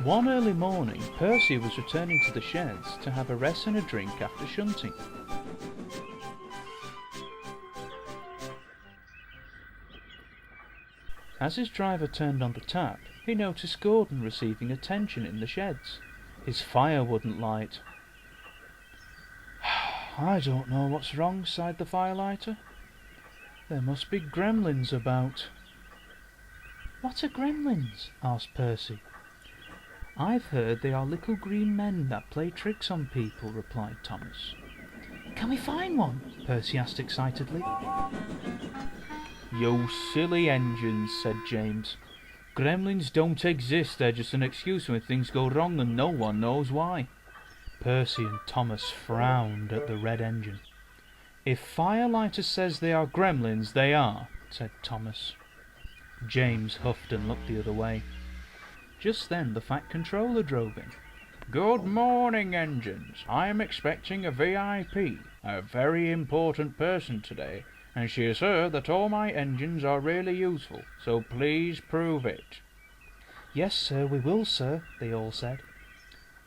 One early morning, Percy was returning to the sheds to have a rest and a drink after shunting. As his driver turned on the tap, he noticed Gordon receiving attention in the sheds. His fire wouldn't light. "I don't know what's wrong," sighed the firelighter. "There must be gremlins about." "What are gremlins?" asked Percy. "I've heard they are little green men that play tricks on people," replied Thomas. "Can we find one?" Percy asked excitedly. "You silly engines," said James. "Gremlins don't exist, they're just an excuse when things go wrong and no one knows why." Percy and Thomas frowned at the red engine. "If Firelighter says they are gremlins, they are," said Thomas. James huffed and looked the other way. Just then the Fat Controller drove in. "Good morning, engines. I am expecting a VIP, a very important person today, and she has heard that all my engines are really useful, so please prove it." "Yes, sir, we will, sir," they all said.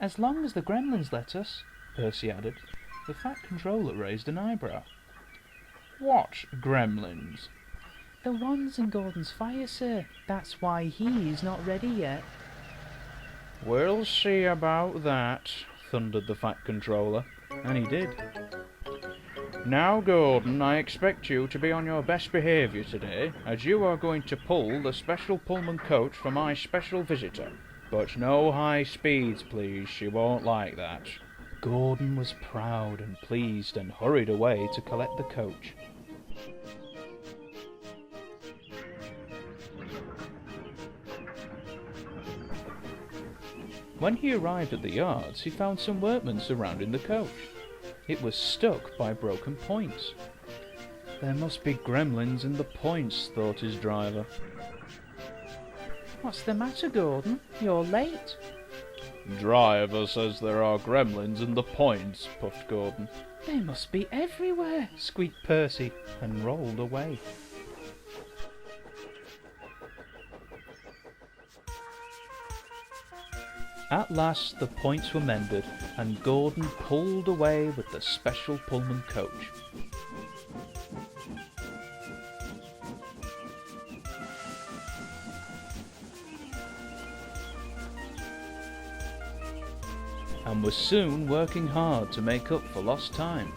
"As long as the gremlins let us," Percy added. The Fat Controller raised an eyebrow. "What gremlins?" "The ones in Gordon's fire, sir. That's why he's not ready yet." "We'll see about that," thundered the Fat Controller, and he did. "Now, Gordon, I expect you to be on your best behaviour today, as you are going to pull the special Pullman coach for my special visitor. But no high speeds, please, she won't like that." Gordon was proud and pleased and hurried away to collect the coach. When he arrived at the yards, he found some workmen surrounding the coach. It was stuck by broken points. "There must be gremlins in the points," thought his driver. "What's the matter, Gordon? You're late." "Driver says there are gremlins in the points," puffed Gordon. "They must be everywhere," squeaked Percy, and rolled away. At last the points were mended, and Gordon pulled away with the special Pullman coach. And was soon working hard to make up for lost time.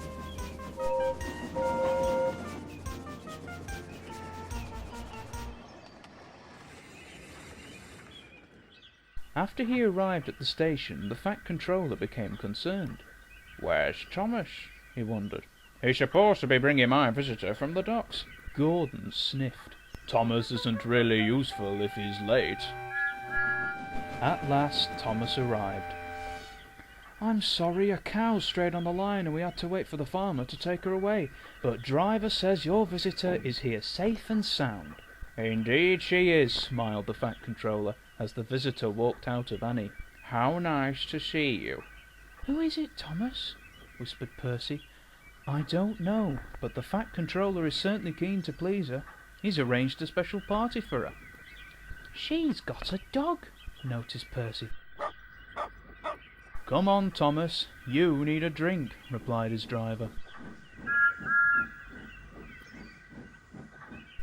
After he arrived at the station, the Fat Controller became concerned. "Where's Thomas?" he wondered. "He's supposed to be bringing my visitor from the docks." Gordon sniffed. "Thomas isn't really useful if he's late." At last Thomas arrived. "I'm sorry, a cow strayed on the line and we had to wait for the farmer to take her away, but driver says your visitor is here safe and sound." "Indeed she is," smiled the Fat Controller as the visitor walked out of Annie. "How nice to see you." "Who is it, Thomas?" whispered Percy. "I don't know, but the Fat Controller is certainly keen to please her. He's arranged a special party for her." "She's got a dog," noticed Percy. "Come on, Thomas, you need a drink," replied his driver.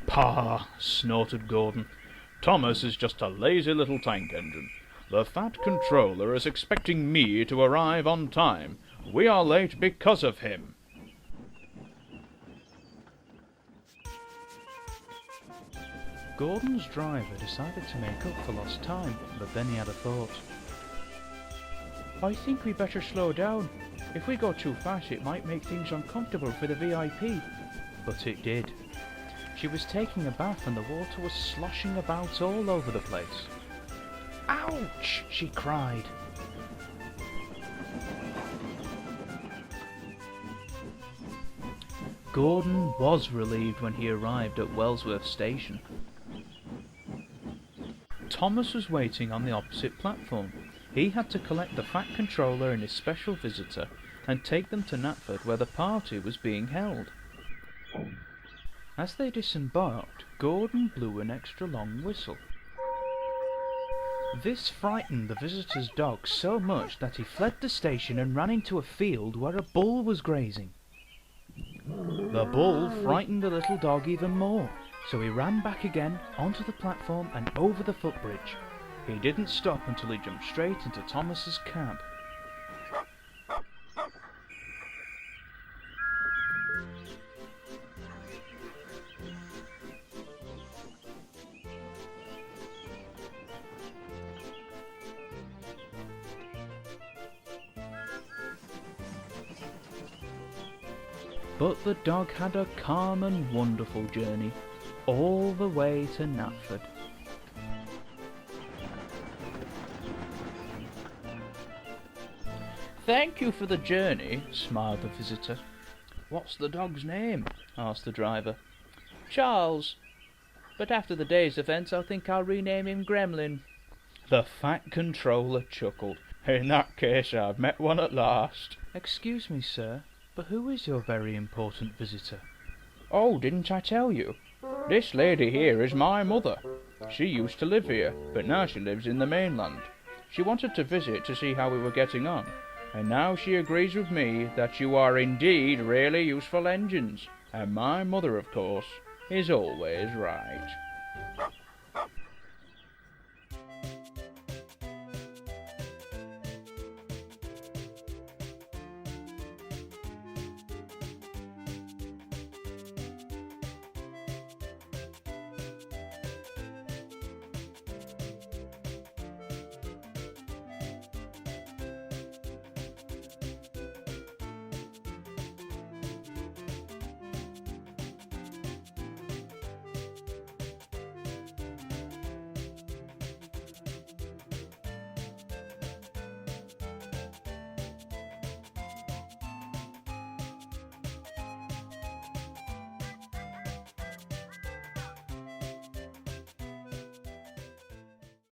"Pah!" snorted Gordon. "Thomas is just a lazy little tank engine. The Fat Controller is expecting me to arrive on time. We are late because of him." Gordon's driver decided to make up for lost time, but then he had a thought. "I think we better slow down. If we go too fast, it might make things uncomfortable for the VIP." But it did. She was taking a bath and the water was sloshing about all over the place. "Ouch!" she cried. Gordon was relieved when he arrived at Wellsworth Station. Thomas was waiting on the opposite platform. He had to collect the Fat Controller and his special visitor and take them to Knapford where the party was being held. As they disembarked, Gordon blew an extra long whistle. This frightened the visitor's dog so much that he fled the station and ran into a field where a bull was grazing. The bull frightened the little dog even more, so he ran back again onto the platform and over the footbridge. He didn't stop until he jumped straight into Thomas's cab. But the dog had a calm and wonderful journey, all the way to Knapford. "Thank you for the journey," smiled the visitor. "What's the dog's name?" asked the driver. "Charles. But after the day's events I think I'll rename him Gremlin." The fat controller chuckled. "In that case I've met one at last." "Excuse me, sir, but who is your very important visitor?" "Oh, didn't I tell you? This lady here is my mother. She used to live here, but now she lives in the mainland. She wanted to visit to see how we were getting on, and now she agrees with me that you are indeed really useful engines, and my mother, of course, is always right."